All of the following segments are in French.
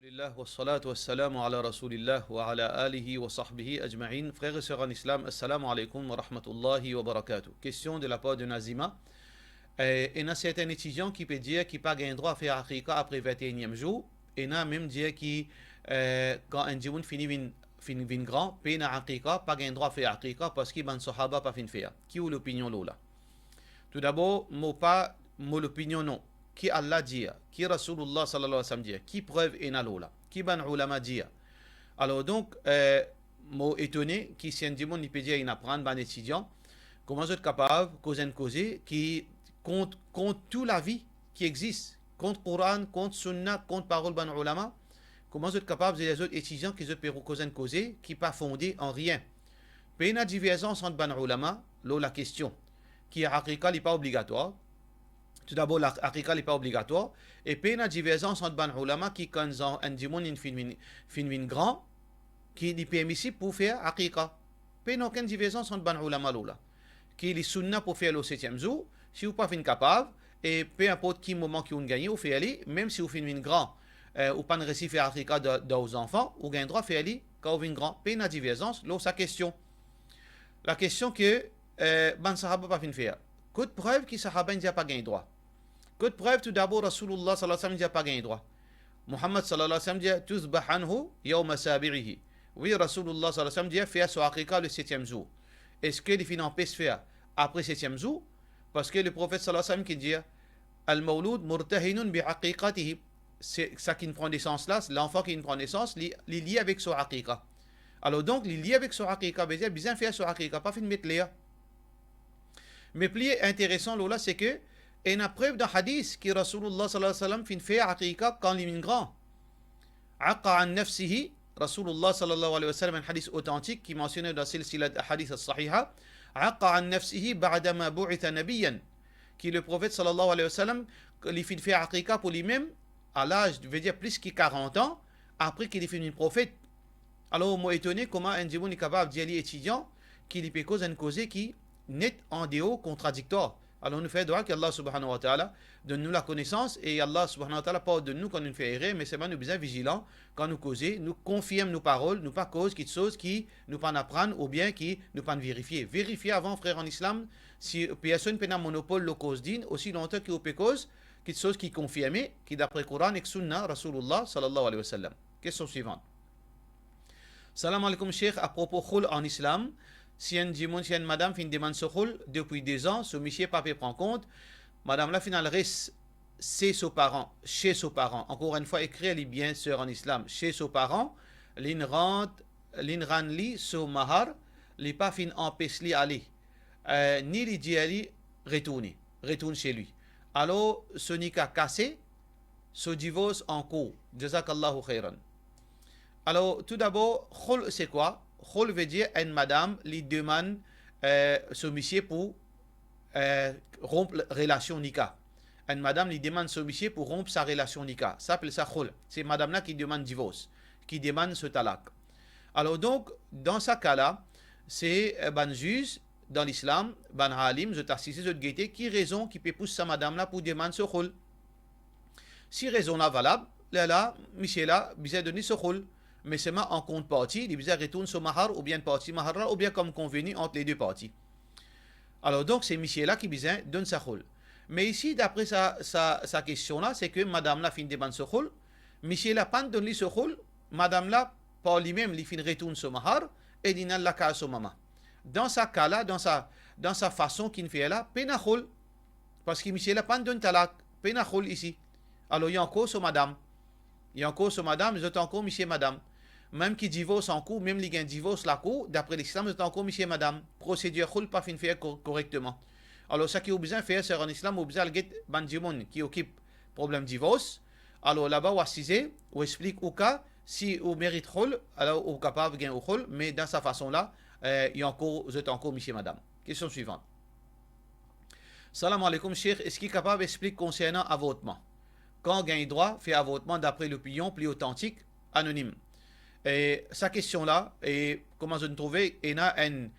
Alhamdulillah wa salatu wa salamu ala rasulillah wa ala alihi wa sahbihi ajma'in. Frères et sœurs en islam, assalamu alaikum wa rahmatullahi wa barakatuh. Question de la part de Nazima. Il y a certains étudiants qui peuvent dire qu'ils n'ont pas droit à faire aqiqa après 21e jour. Et il y a même dire que quand un djimoun finit grand, il n'y a aqiqa, pas droit à faire aqiqa parce qu'il y a un sahaba pas fin faire. Qui est l'opinion là? Tout d'abord, moi l'opinion non. Qui Allah dit, qui Rasulullah sallallahu alayhi wa sallam dit, qui preuve est là, qui ban ulama dit. Alors donc, moi étonné, qui si un démon il peut dire il apprend ban étudiant, comment vous êtes capable de causer qui contre toute la vie qui existe, contre Coran, contre Sunna, contre parole ban ulama, comment vous êtes capable de les autres étudiants qui se peuvent causer qui pas fondé en rien. Puis une divergence entre ban ulama, là la question, qui est haqiqa n'est pas obligatoire. Tout d'abord, la aqiqa n'est pas obligatoire. Et puis, il y a une divergence entre ban ulama qui, quand un démon fin grand, qui est permissible pour faire aqiqa. Puis, il n'y a aucune divergence entre ban ulama là. Qui est sunna pour faire le 7e jour, si vous pas fin capable, et peu importe qui moment qui vous gagnez, vous faites aller, même si vous fin grand, ou pas réussi à faire aqiqa aux enfants, vous gagnez droit à faire aller quand vous fin grand. Puis, il y a une divergence, là, sa question. La question que ban sahaba pas fin faire. Coup de preuve que sahaba n'a pas gagné droit. Coup de preuve, tout d'abord, Rasulullah sallallahu alayhi wa sallam n'a pas gagné droit. Muhammad sallallahu alayhi wa sallam dit Tuzbah anhu yawma sabi'ihi. Oui, Rasulullah sallallahu alayhi wa sallam dit faire son aqiqa le 7e jour. Est-ce qu'il finit en pêche faire après 7e jour? Parce que le prophète sallallahu alayhi wa sallam qui dit Al-Mawlud murtahinun bi aqiqatihi. C'est ça qui prend naissance là, l'enfant qui prend naissance, il est lié avec son aqiqa. Alors donc, il est lié avec son aqiqa, bien faire son aqiqa, pas fin de mettre l'air. Mais plus intéressant là, c'est que et une preuve d'un hadith qui Rasulullah sallallahu alayhi wa sallam fin fait aqiqa quand il est grand. Aqqa an nafsihi, Rasulullah sallallahu alayhi wa sallam, un hadith authentique qui mentionnait dans silsilat hadith as-sahiha, Aqqa an nafsihi ba'dama bu'itha nabiyyan, qui le prophète sallallahu alayhi wa sallam, il fin fait aqiqa pour lui-même à l'âge, je veux dire plus que 40 ans, après qu'il est fini prophète. Alors, moi étonné comment un djimoun est capable d'y aller étudiant, qui lui peut cause une cause qui net en déo contradictoire. Alors nous faisons droit qu'Allah subhanahu wa ta'ala donne nous la connaissance et Allah subhanahu wa ta'ala parle de nous quand nous fait errer, mais c'est pas nous bien vigilants quand nous causons, nous confirmons nos paroles, nous pas cause quelque chose qui nous pas apprendre ou bien qui nous pas vérifier. Vérifier avant, frère en islam, si personne n'a un monopole le cause din, aussi longtemps qu'il peut cause quelque chose qui confirme, qui d'après Coran et Sunna, Rasulullah sallallahu alayhi wa sallam. Question suivante. Salam alaikum Cheikh, à propos khul en islam. Si une madame fin demande ce rôle depuis 2 ans, ce monsieur pas fait prendre compte, madame la finale reste chez ses parents, Encore une fois, écrit les bien sûr en islam, chez ses parents, l'inran li so mahar, li pas fin empêche li aller, ni li dit ali retourne chez lui. Alors, ce nika cassé, ce divorce en cours. Jazakallahu khairan. Alors, tout d'abord, khul c'est quoi? Khul veut dire une madame lui demande ce monsieur pour rompre la relation nika. Une madame lui demande ce monsieur pour rompre sa relation nika. Ça s'appelle ça khul. C'est madame là qui demande divorce, qui demande ce talak. Alors donc, dans ce cas-là, c'est ban juge dans l'islam, ban halim, je t'assiste, je te qui raison qui peut pousser sa madame là pour demander ce khul. Si raison là valable, là, monsieur là, besoin donner ce khul. Mais seulement en compte partie, il visa retourne sur mahar ou bien partie mahar ou bien comme convenu entre les deux parties. Alors donc c'est monsieur là qui besoin donne sa khul. Mais ici d'après sa question là, c'est que madame là fin demande ce khul, monsieur là pas donne ce khul, madame là par lui-même il fin retourne sur mahar et il n'a la cas sur maman. Dans sa cas là, dans sa façon qu'il fait là, pena khul parce que monsieur là pas donne talak, pena khul ici. Alors il y a encore sur madame. Il y a encore sur madame, je encore monsieur madame. Même qui divorce en cours, même les gens divorce la cour, d'après l'islam, c'est encore monsieur madame. Procédure khul pas fin faire correctement. Alors, ça qui est besoin de faire, c'est en islam, on besoin de get bandimon qui occupe problème divorce. Alors là-bas, on assise, on explique au cas, si on mérite khul, alors on est capable de gagner khul, mais dans sa façon-là, il y a encore, vous êtes encore monsieur madame. Question suivante. Salam alaikum, Cheikh. Est-ce qu'il est capable d'expliquer concernant avortement? Quand on gagne droit, fait avortement d'après l'opinion plus authentique, anonyme. Et sa question-là, et comment je ne trouvais, il y a une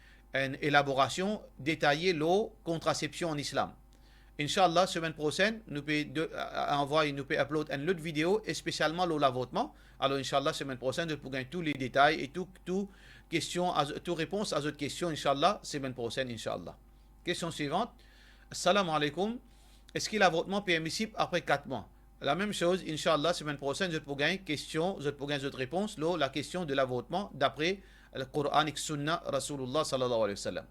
élaboration détaillée, l'eau contraception en islam. Inch'Allah, semaine prochaine, nous pouvons envoyer, nous pouvons upload une autre vidéo, et spécialement le lavotement. Alors, Inch'Allah, semaine prochaine, nous pourrons tous les détails et tout réponse à votre question, Inch'Allah, semaine prochaine, Inch'Allah. Question suivante. Assalamu alaikum. Est-ce que l'avortement est permissible après 4 mois? La même chose, Inch'Allah, semaine prochaine, je pourrai question, je pourrai votre réponse, la question de l'avortement d'après le Coran et Sunna Rasulullah sallallahu alayhi wa sallam.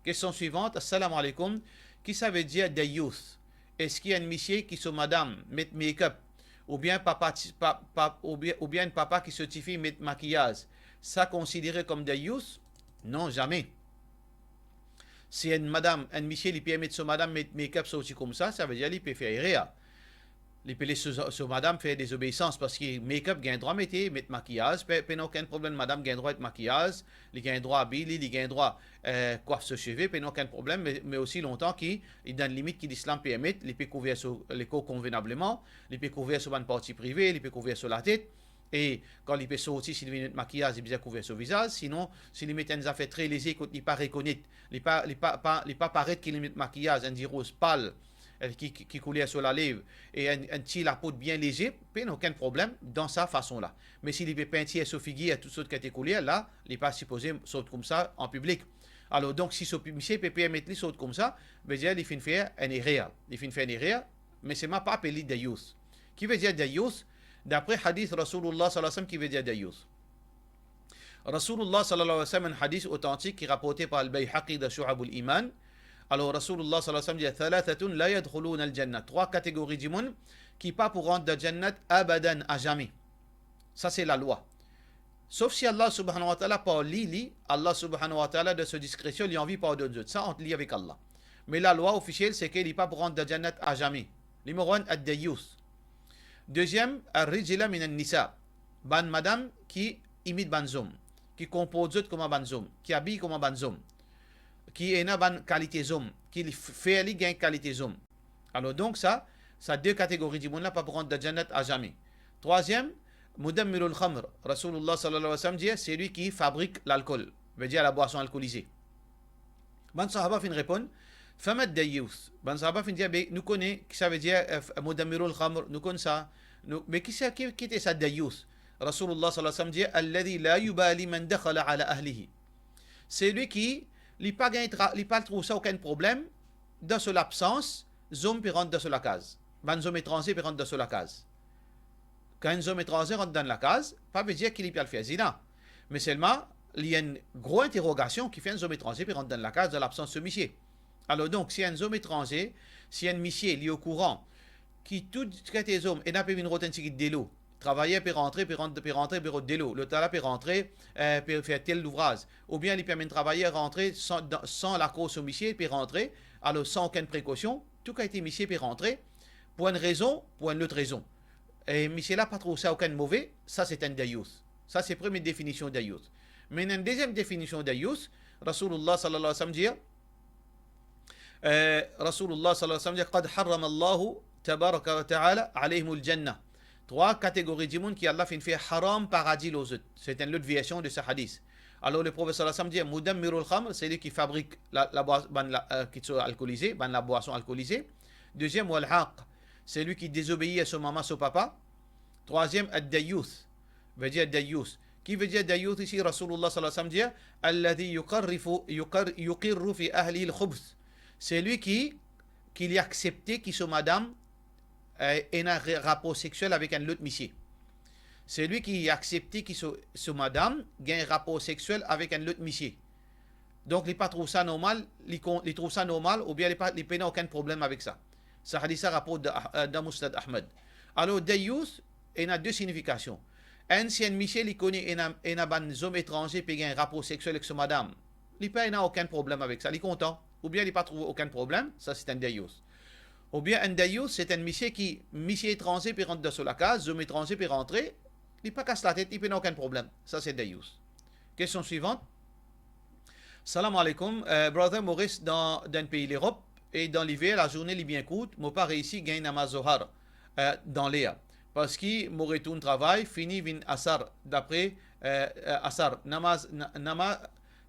Question suivante. Assalamu alaikum. Qui ça veut dire dayuth? Est-ce qu'il y a une monsieur qui sont madame, met make-up, ou bien ou bien un papa qui certifie met maquillage? Ça considéré comme dayuth? Non, jamais. Si une madame, un monsieur, il peut mettre son madame met make-up sorti comme ça veut dire qu'il peut faire rien. Il peut laisser sur madame faire des obéissances parce que make-up gagne droit mettre maquillage, pas aucun problème, madame gagne droit de maquillage, il gagne droit à habiller, il gagne droit coiffe ce cheveux, pas aucun problème, mais aussi longtemps qu'il dans une limite que l'islam permet, il peut couvrir sur les corps convenablement, il peut couvrir sur une partie privée, il peut couvrir sur la tête. Et quand il peut sortir, s'il met maquillage, il peut couvrir son visage. Sinon, s'il met une affaire très lésée, il ne pas reconnaître, il ne pas paraître qu'il met maquillage, un dit rose pâle, qui coulait sur la lèvre, et un petit la peau bien léger, il n'y a aucun problème dans sa façon-là. Mais s'il peut peintir sur figure, tout ce qui a été coulé, là, il n'est pas supposé sauter comme ça en public. Alors, donc, si ce monsieur peut permettre de sauter comme ça, veut dire qu'il fait faire un erreur. Il fait faire une erreur, mais ce n'est pas appelé dayuth. Qui veut dire dayuth? D'après hadith Rasulullah sallallahu alayhi wa sallam qui veut dire dayuth. Rasulullah sallallahu alayhi wa sallam, un hadith authentique qui est rapporté par Al-Bayhaqi de Shu'ab al-Iman. Alors Rasulullah sallallahu alayhi wa sallam dit Thalathatun la yadkhulun al-jannah. 3 catégories du monde qui pas pour rentrer dans le jannat abadan, à jamais. Ça c'est la loi. Sauf si Allah subhanahu wa ta'ala par Allah subhanahu wa ta'ala de sa discrétion lui envie par d'autres. Ça on te lit avec Allah. Mais la loi officielle c'est qu'il n'est pas pour rentrer dans le jannat à jamais. Numéro 1, ad-dayuth. Deuxième, ar-rijla min an-nisa. Ban madame qui imite ban homme, qui compose comme un ban homme, qui habille comme un ban homme, qui est une bonne qualité homme, qui fait les gains qualité homme. Alors donc ça deux catégories du monde là pas pour rentrer dans Jannat à jamais. Troisième, mudammirul khamr. Rasulullah sallallahu alayhi wa sallam dit c'est lui qui fabrique l'alcool, veut dire la boisson alcoolisée. Ban sahaba fin répondre Famad dayuth. Ban sahaba fin dire nous connaît qui ça veut dire mudammirul khamr, nous connaît ça. Mais qui était ça dayuth? Rasulullah sallallahu alayhi wa sallam dit alladhi la yubali man dakhala ala ahlihi. C'est lui qui il pas trouve ça aucun problème dans son absence, zoom peut rentrer dans la case. Un homme étranger peut rentrer dans la case. Quand un homme étranger rentre dans la case, pas veut dire qu'il peut le faire zina. Mais seulement, il y a une grosse interrogation qui fait un homme étranger peut rentrer dans la case de l'absence de ce monsieur. Alors donc, si un homme étranger, si un monsieur est au courant, qui tout les hommes, et n'a pas une routine de l'eau, travailler peut rentrer bureau de l'eau, le talent peut rentrer peut faire tel ouvrage, ou bien il permet de travailler rentrer sans la cause au monsieur peut rentrer, alors sans aucune précaution, tout a été monsieur peut rentrer pour une raison, pour une autre raison. Et monsieur là pas trouvé ça aucun mauvais, ça c'est un dayuth. Ça c'est la première définition dayuth. Mais une deuxième définition dayuth, Rasulullah sallallahu alayhi wa sallam dit Rasulullah sallallahu alayhi wa sallam dit قد حرم الله تبارك وتعالى عليهم الجنة. 3 catégories du monde qui Allah fait faire haram paradis aux autres. C'est une autre version de ce hadith. Alors le prophète sallallahu alayhi wa sallam dit mudammirul khamr, c'est lui qui fabrique la boisson alcoolisée. Deuxième, wal-haq, c'est lui qui désobéit à son maman, son papa. Troisième, ad-dayuth, veut dire dayuth. Qui veut dire dayuth ici? Rasulullah sallallahu alayhi wa sallam dit alladhi yuqirru fi ahli al-khubth. C'est lui qui est accepté qui son madame et un rapport sexuel avec un autre monsieur. C'est lui qui a accepté que son madame ait un rapport sexuel avec un autre monsieur. Donc, il ne trouve ça normal, il trouve ça normal, ou bien il n'a aucun problème avec ça. Ça hadith ça rapport de Musnad Ahmed. Alors, dayuth, il a 2 significations. Un, si un monsieur il connaît un homme étranger qui a un rapport sexuel avec son madame, il n'a aucun problème avec ça, il est content. Ou bien il n'a pas trouvé aucun problème, ça c'est un dayuth. Ou bien un dayuth, c'est un monsieur étranger peut rentrer dans la case, homme étranger peut rentrer, il ne pas casse la tête, il n'a aucun problème. Ça c'est dayuth. Question suivante. Salam alaikum. Brother Maurice dans un pays d'Europe et dans l'hiver, la journée est bien courte, mon pas réussi à gagner namaz zohar dans l'air. Parce que mon retour travail fini vin asar d'après asar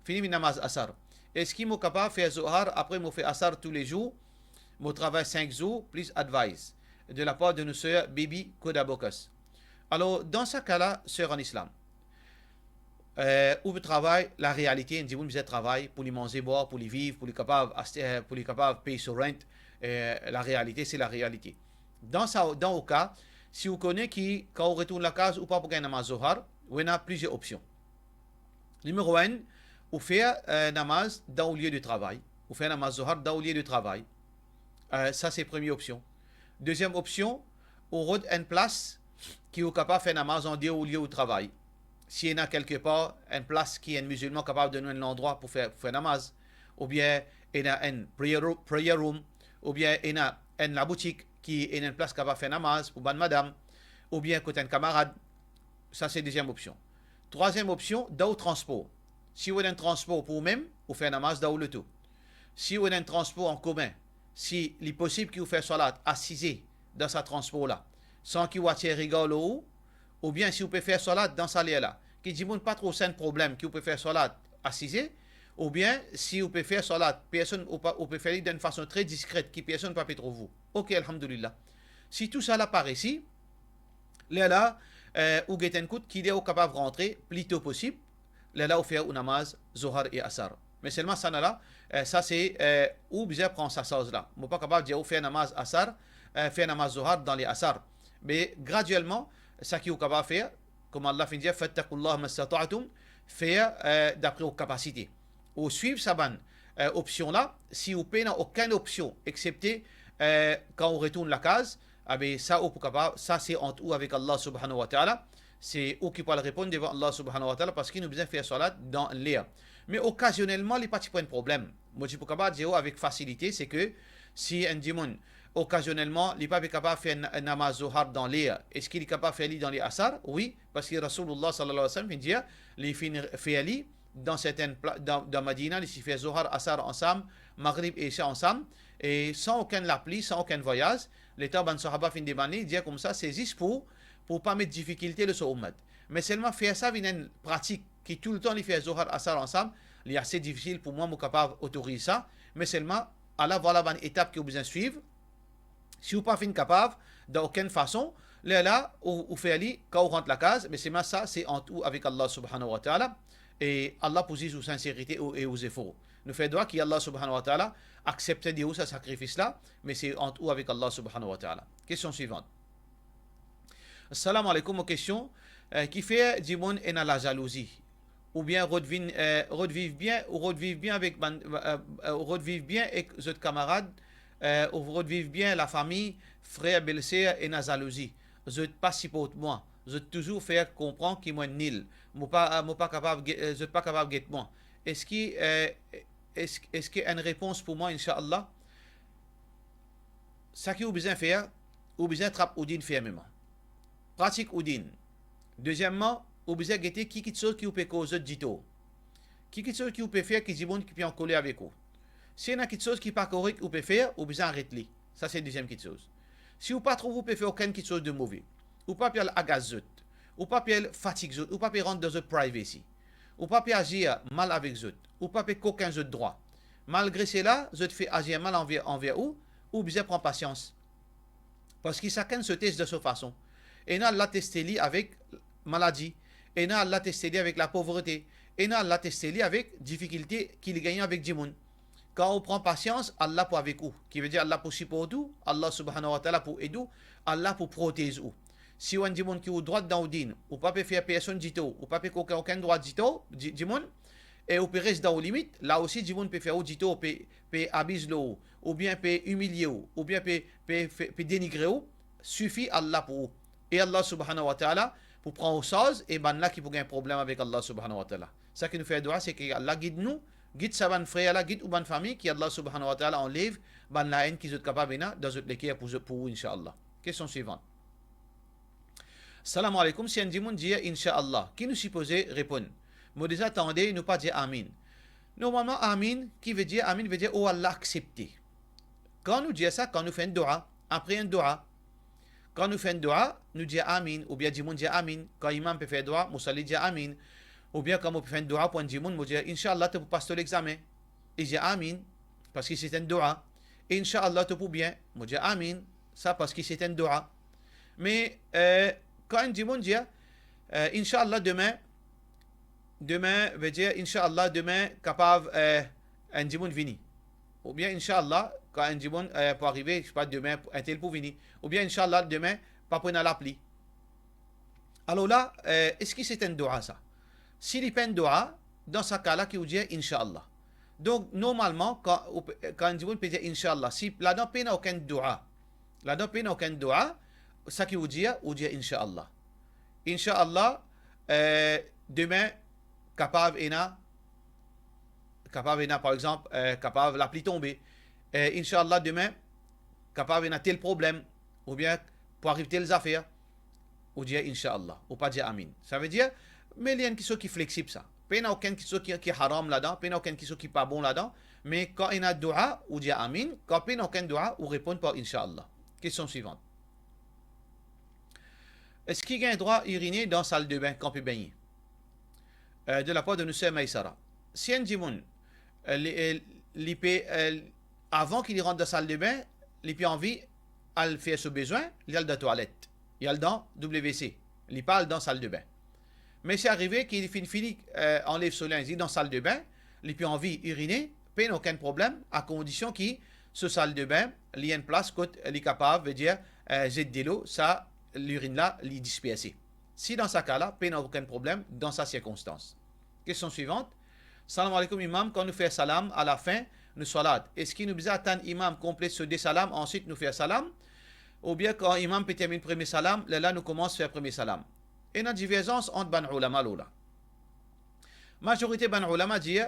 fini vin namaz asar. Est-ce qu'il est capable de faire zohar après mon fait asar tous les jours? Mon travail 5 jours, plus advice. De la part de nos sœurs Bibi Kodabokas. Alors, dans ce cas-là, sœur en islam, où le travail, la réalité, on dit vous travail pour les manger, boire, pour les vivre, pour les capables, pour les capables payer sur rent. La réalité, c'est la réalité. Dans le cas, si vous connaissez qui, quand on retourne la case ou pas pour gagner namaz zohar, on a plusieurs options. Numéro 1, vous faites namaz dans le lieu de travail. Vous faites namaz zohar dans le lieu de travail. Ça, c'est la première option. Deuxième option, on rôde une place qui est capable de faire namaz en lieu de travail. S'il y en a quelque part une place qui est un musulman capable de donner un endroit pour faire namaz, ou bien il y a un prayer room, ou bien il y a la boutique qui est une place capable de faire namaz pour bonne madame, ou bien côté un camarade. Ça, c'est la deuxième option. Troisième option, dans le transport. Si vous avez un transport pour vous-même, vous faites namaz dans le tout. Si vous avez un transport en commun, si il est possible que vous fassiez salat assisé dans ce transport-là, sans que vous rigole ou bien si vous pouvez faire salat dans ce lieu-là, qui dit pas trop c'est un problème, que vous pouvez faire salat assisé, ou bien si vous pouvez faire salat, personne, ou pouvez faire d'une façon très discrète, qui personne ne peut pas trouver vous. Ok, alhamdulillah. Si tout ça apparaît ici, là, vous avez un coup qui est capable de rentrer plus tôt possible, là, vous faites un namaz, zohar et asar. Mais seulement ça là, ça c'est où bien prendre sa sauce là. Je ne suis pas capable de dire faire namaz asar, faire namaz zohar dans les asar. Mais graduellement, ça qui est capable de faire, comme Allah fait dire, fattakullah mastata'atum, faire d'après vos capacités. Ou suivre sa bonne option là, si vous n'avez aucune option, excepté quand on retourne la case, ça c'est entre vous avec Allah subhanahu wa ta'ala. C'est eux qui peuvent répondre devant Allah subhanahu wa ta'ala parce qu'il nous besoin de faire salat dans l'air. Mais occasionnellement, il n'y a pas de problème. Moi, je peux pas dire avec facilité, c'est que si un démon, occasionnellement, il n'est pas capable de faire un namaz zohar dans l'air, est-ce qu'il est capable de faire dans les asar? Oui, parce que Rasulullah sallallahu alayhi wa sallam dit, il fait dans certaines dans Medina, il fait zohar, asar ensemble, maghrib et isha ensemble, et sans aucun appli, sans aucun voyage. L'État ban sahaba fin débané, il dit comme ça, c'est juste pour pas mettre de difficulté le ummat. Mais seulement faire ça, une pratique qui tout le temps, il fait zohar, asar ensemble, il est assez difficile pour moi, je suis capable d'autoriser ça. Mais seulement, voilà une étape que vous besoin suivre. Si vous n'êtes pas capable, d'aucune façon, là, vous faites quand vous rentrez la case, mais seulement ça, c'est en tout avec Allah subhanahu wa ta'ala. Et Allah pose sous sincérité et aux efforts. Nous faisons droit qu'Allah subhanahu wa ta'ala accepte de ce sacrifice-là, mais c'est en tout avec Allah subhanahu wa ta'ala. Question suivante. Assalamu alaikum, question qui fait du monde et la jalousie, ou bien revivre bien avec les autres camarades, ou revivre bien la famille, frère, belle-sœur et la jalousie. Je ne pas supporte moi. Je toujours faire comprendre qu'il est nul. Je ne pas capable de moi. Est-ce qu'il y a une réponse pour moi, Inch'Allah? Ce que vous besoin faire, vous besoin trapper Oudin fermement. Pratique Oudin. Deuxièmement, vous besoin guetter qui chose qui vous peut causer du tout. Qui chose qui vous peut faire qui dit bon qui peut en coller avec vous. Si il y a quelque chose qui n'est pas correct, vous pouvez faire, vous besoin arrêter. Ça, c'est la deuxième chose. Si vous ne pas trop, vous pouvez faire aucune chose de mauvais. Ou pas faire agace, ou pas faire fatigue, ou pas rentrer dans votre privacy. Ou pas agir mal avec eux, ou pas faire aucun jeu de droit. Malgré cela, je te fais agir mal envers vous, ou bien prendre patience. Parce que chacun se teste de cette façon. Et là, Allah testé avec maladie. Et là, Allah testé avec la pauvreté. Et là, Allah testé avec difficulté qu'il gagne avec Djimoun. Quand on prend patience, Allah pour avec vous. Qui veut dire Allah pour supporter vous, Allah subhanahu wa ta'ala pour aider vous, Allah pour protéger vous. Si on dit qui est droit dans le din, ou pas faire personne du tout, ou pas faire aucun droit du tout, et on peut rester dans les limites, là aussi, Djimoun peut faire du tout, peut abuser l'eau, ou bien peut humilier, ou bien peut dénigrer, suffit Allah pour vous. Et Allah subhanahu wa ta'ala, pour prendre aux choses, et ben là qui peut gagner un problème avec Allah subhanahu wa ta'ala. Ça qui nous fait droit, c'est que Allah guide nous, guide sa bonne frère là, guide ou bonne famille, qui Allah subhanahu wa ta'ala enlève, ben la haine qui est capable de dans l'équerre pour vous, Inch'Allah. Question suivante. Salam alaikum, si un dimoun dit Inch'Allah, qui nous supposait répondre? Moi déjà, attendez, nous pas dire Amin. Normalement, Amin, qui veut dire Amin, veut dire oh Allah accepté. Quand nous disons ça, quand nous faisons un dua, après un dua, quand nous faisons un dua, nous disons Amin, ou bien dimoun dit Amin. Quand l'imam peut faire dua, Moussali dit Amin. Ou bien quand on peut faire un dua pour un dimoun, nous disons Inch'Allah, tu peux passer l'examen. Il dit Amin, parce que c'est un dua. Inch'Allah, tout pour bien. Moi, je dis Amin. Ça, parce que c'est un dua. Mais, quand un dit, Inch'Allah, demain, veut dire, Inch'Allah, demain, capable, un dit, vini. Ou bien, Inch'Allah, quand un dit, pour arriver, je sais pas, demain, un tel pour venir. Ou bien, Inch'Allah, demain, pas prendre l'appli. Alors là, est-ce que c'est un dua, ça? S'il est pas un dua, dans ce cas-là, qui vous dit Inch'Allah. Donc, normalement, quand un dit, peut dire Inch'Allah, si là-dedans, il n'y a aucun dua, là-dedans, il n'y a aucun dua, ça qui vous dit Inch'Allah. Inch'Allah, demain, capable, par exemple, capable, l'appli tomber. Inch'Allah, demain, capable, tel problème, ou bien, pour arriver telles affaires, ou dire Inch'Allah, ou pas dire Amin. Ça veut dire, mais il y a une question qui est flexible, ça. Il n'y a aucune question qui est haram là-dedans, il n'y a aucune question qui n'est pas bon là-dedans, mais quand il y a dua, ou dire Amin, quand il n'y a aucun dua, ou répondre par Inch'Allah. Question suivante. Est-ce qu'il y a un droit à uriner dans la salle de bain quand on peut baigner? De la part de Nusser Maïsara. Si un dimoun, avant qu'il rentre dans la salle de bain, il a envie de faire ce besoin, il a dans la toilette. Il a dans WC. Il parle dans la salle de bain. Mais c'est arrivé qu'il finit enlève son linge dans la salle de bain, il a envie d'uriner, il n'y a aucun problème, à condition qu'il ce salle de bain, il y a une place côté il est capable de dire j'ai de l'eau, ça l'urine là, il est dispersé. Si dans ce cas-là, il n'y a aucun problème dans sa circonstance. Question suivante. Salam alaikum imam, quand nous faisons salam à la fin, nous salat. Est-ce qu'il nous besoin attendre imam complète ce deux salam, ensuite nous faire salam? Ou bien quand imam peut terminer le premier salam, là nous commençons à faire le premier salam. Et il y a une divergence entre ban ulama là. Majorité ban ulama dit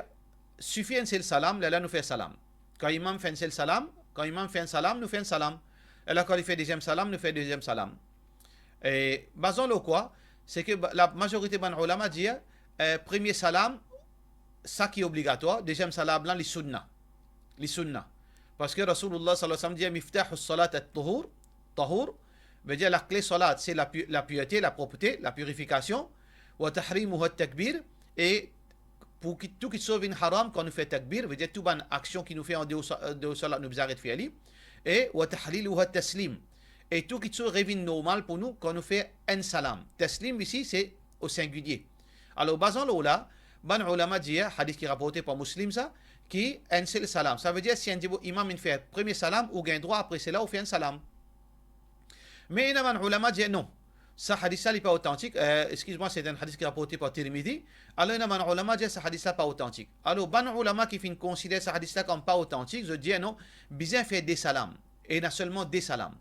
suffit un seul salam, là nous fait salam. Quand imam fait un seul salam, quand imam fait un salam, nous fait un salam. Et là quand il fait deuxième salam, nous fait deuxième salam. Et basons le quoi, c'est que la majorité ban ulama dit premier salam, ça qui est obligatoire, deuxième salam là les sunnah. Les sunnah. Parce que Rasulullah sallallahu alayhi wa sallam dit miftah as-salat at-tuhur, tahur, veut dire la clé salat, c'est la pureté, la propreté, la purification, wa tahrimuhu at-takbir, et pour tout qui sauve une haram quand nous fait takbir, veut dire toute bonne action qui nous fait en dehors salat nous arrête faire ali, et wa tahliluhu at-taslim, et tout qui sauve revient normal pour nous quand nous fait un salam. Taslim ici c'est au singulier. Alors basons là, ban ulama dit hadith qui est rapporté par Muslim ça, qui un seul salam. Ça veut dire si un imam il fait premier salam ou gain droit après cela ou fait un salam. Mais il y a un ulama dit non. Ce hadith-là n'est pas authentique. Excuse-moi, c'est un hadith qui est rapporté par Tirmidhi. Alors il y a un ulama dit que ce hadith-là n'est pas authentique. Alors ban ulama qui considère ce hadith-là comme pas authentique, je dis non, bien fait des salams. Et il y a seulement des salams.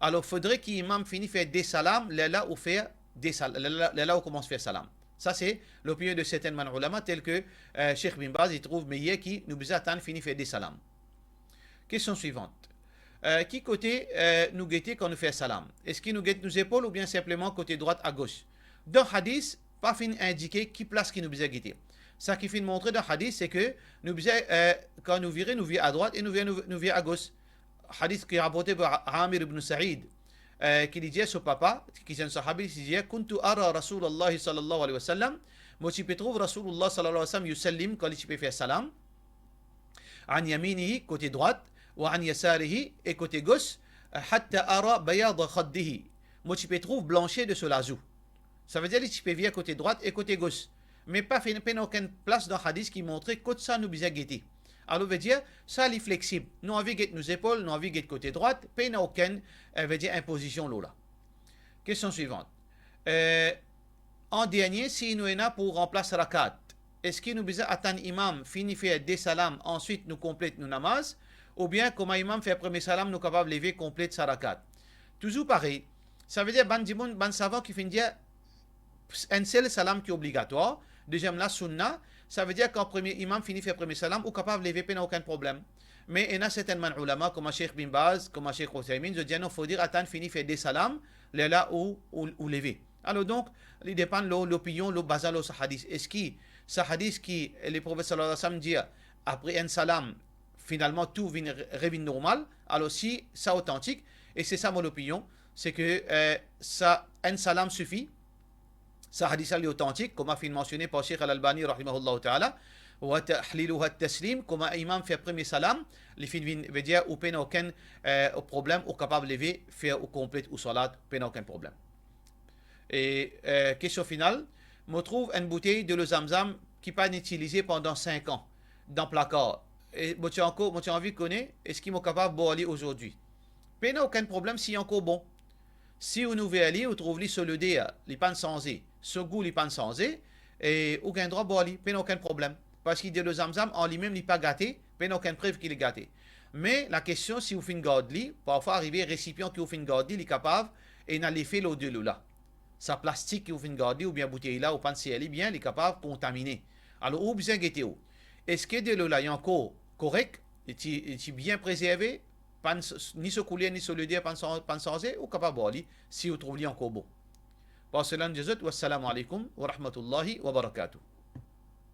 Alors il faudrait qu'imam finisse faire des salams, là où faire des salams, là où commence à faire salam. Ça, c'est l'opinion de certains ulama, tel que Cheikh Bin Baz, il trouve meilleur qui nous besoin attendre finir faire des salams. Question suivante. Qui côté nous guetter quand nous fait salam? Est-ce qu'il nous guette nos épaules ou bien simplement côté droite à gauche? Dans hadith, pas fin indiquer qui place qui nous besoin guetter. Ça qui fin montrer dans hadith, c'est que nous besoin quand nous virons à droite et nous virons à gauche. Hadith qui est rapporté par Amir ibn Sa'id. Qui dit à son papa, qui est un sahabi, il dit Kuntu ara Rasulallah sallallahu alayhi wa sallam. Moi, tu peux trouver Rasulullah sallallahu alayhi wa sallam yusallim quand il peut faire salam. An yaminihi, côté droite, ou an yasarihi, et côté gauche, hatta ara bayad khaddihi. Moi, tu peux trouver blancher de ce lazou. Ça veut dire que tu peux venir côté droite et côté gauche. Mais pas aucune place dans le hadith qui montrait que ça nous besoin guetter. Alors, veut dire, ça est flexible. Nous avons nos épaules, nous avons côté droite, pas aucune veut dire imposition là. Question suivante. En dernier, si nous sommes pour remplacer rakat, est-ce qu'il nous besoin attendre imam, finir faire des salams, ensuite nous complète nos namaz, ou bien comme imam fait premier salam, nous capable lever complète sa rakat? Toujours pareil. Ça veut dire, ban savant qui finit dire un seul salam qui est obligatoire, deuxième la sunna. Ça veut dire qu'en premier imam finit faire premier salam ou capable de lever, pas aucun problème. Mais il y a certainement ulama comme Cheikh Bin Baz, comme Cheikh Ousaymin, je dis non, il faut dire attendre finir faire des salams, là où lever. Alors donc, il dépend de l'opinion, le basal au hadith. Est-ce que ce hadith qui, le prophète sallallahu alayhi wa sallam dit, après un salam, finalement tout revient normal, alors si ça authentique, et c'est ça mon opinion, c'est que ça, un salam suffit. Ce hadith est authentique, comme a mentionné par Cheikh Al-Albani, rahimahullah ta'ala. wa tahliluha taslim, comme imam fait premier salam, les filles veut dire ou peine aucun problème, ou capable de lever, faire ou complète ou salat, peine aucun problème. Et question finale, je trouve une bouteille de l'eau Zamzam qui pas utilisée pendant 5 ans dans le placard. Et moi, j'ai envie de connaître, est-ce qu'il est capable de boire aujourd'hui? Peine aucun problème si encore bon. Si vous nouveau ali, vous trouvez sur le dé, les pannes sans ce goût, les pannes sans et aucun droit boire, peine aucun problème. Parce qu'il dit le Zamzam en lui-même n'est pas gâté, peine aucune preuve qu'il est gâté. Mais la question, si vous faites une garde, parfois arriver récipient qui vous fait une garde, il est capable et n'a l'effet l'eau de l'eau là. Sa plastique qui vous fait une garde ou bien bouteille là, ou pan si elle est bien, il est capable de contaminer. Alors, où bien guetter où? Est-ce que de l'eau là est encore correct, est bien préservé, ni se couler, ni se le dire, pan sans ou capable de boire, si vous trouvez encore bon. Wa salam alaikum wa rahmatullahi wa barakatuh.